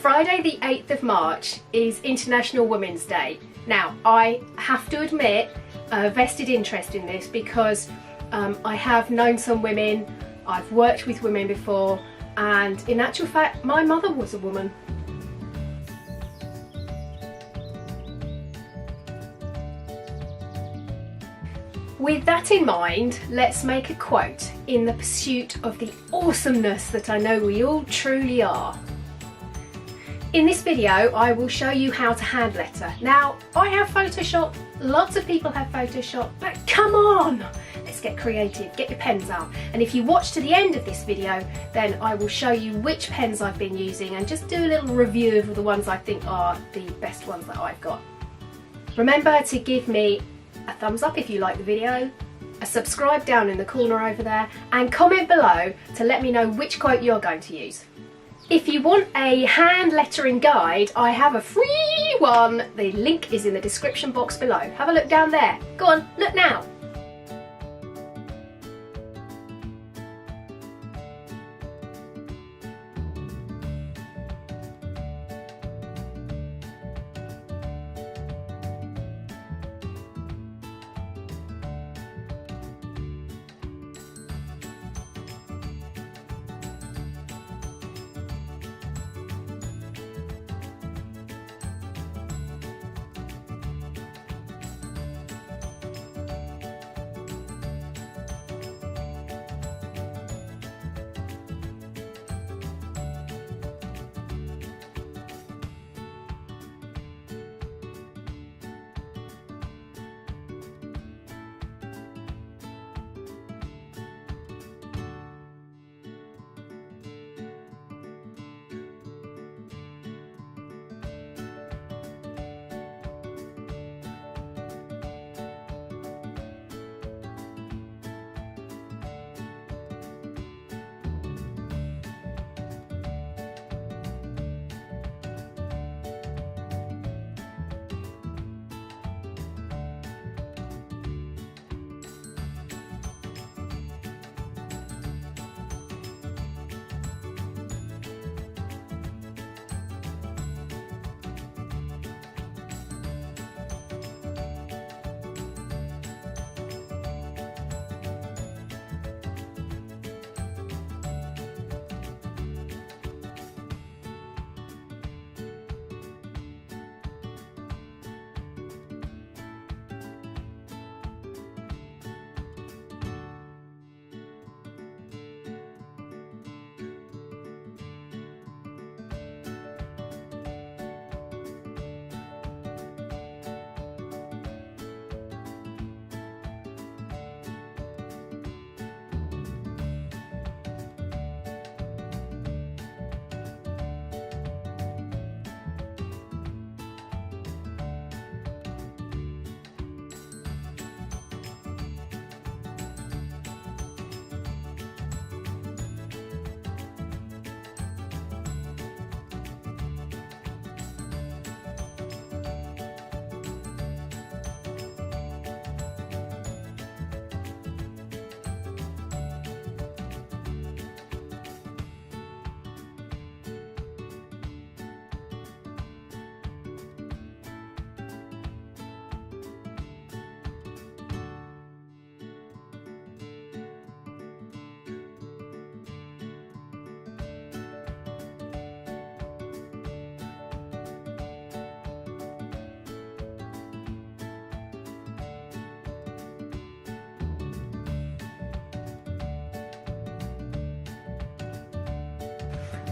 Friday the 8th of March is International Women's Day. Now, I have to admit a vested interest in this because I have known some women, I've worked with women before, and in actual fact my mother was a woman. With that in mind, let's make a quote in the pursuit of the awesomeness that I know we all truly are. In this video, I will show you how to hand letter. Now, I have Photoshop, lots of people have Photoshop, but come on! Let's get creative, get your pens out. And if you watch to the end of this video, then I will show you which pens I've been using and just do a little review of the ones I think are the best ones that I've got. Remember to give me a thumbs up if you like the video, a subscribe down in the corner over there, and comment below to let me know which quote you're going to use. If you want a hand lettering guide, I have a free one. The link is in the description box below. Have a look down there. Go on, look now.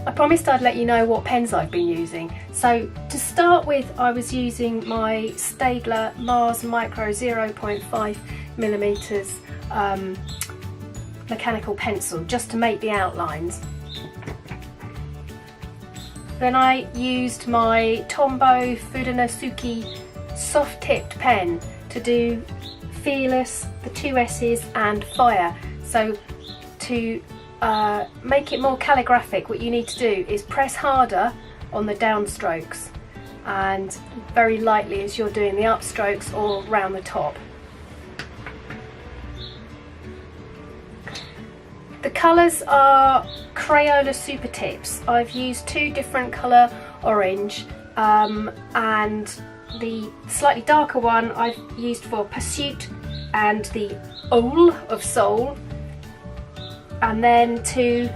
I promised I'd let you know what pens I've been using. So to start with, I was using my Staedtler Mars Micro 0.5mm mechanical pencil just to make the outlines. Then I used my Tombow Fudenosuke soft tipped pen to do Fearless, the 2 S's and Fire. So to make it more calligraphic, what you need to do is press harder on the downstrokes and very lightly as you're doing the upstrokes or round the top. The colours are Crayola Super Tips. I've used 2 different colour orange, and the slightly darker one I've used for Pursuit and the Owl of Soul, and then to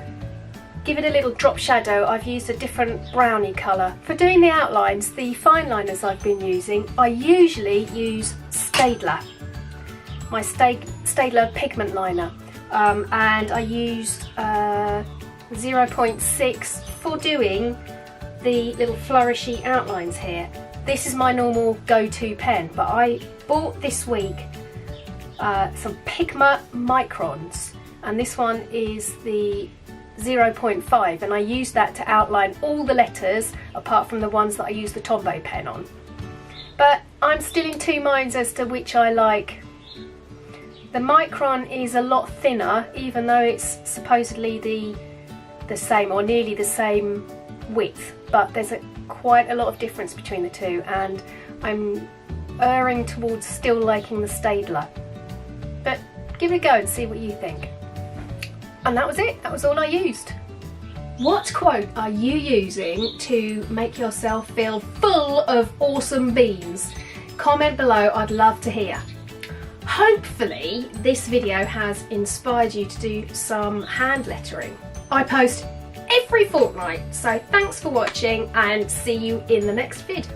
give it a little drop shadow I've used a different browny colour. For doing the outlines, the fine liners I've been using, I usually use Staedtler, my Staedtler pigment liner, and I used 0.6 for doing the little flourishy outlines here. This is my normal go-to pen, but I bought this week some Pigma Microns, and this one is the 0.5, and I use that to outline all the letters apart from the ones that I use the Tombow pen on. But I'm still in 2 minds as to which I like. The Micron is a lot thinner, even though it's supposedly the same or nearly the same width, but there's quite a lot of difference between the 2, and I'm erring towards still liking the Staedtler. But give it a go and see what you think. And that was it, that was all I used. What quote are you using to make yourself feel full of awesome beans? Comment below, I'd love to hear. Hopefully this video has inspired you to do some hand lettering. I post every fortnight, so thanks for watching and see you in the next vid.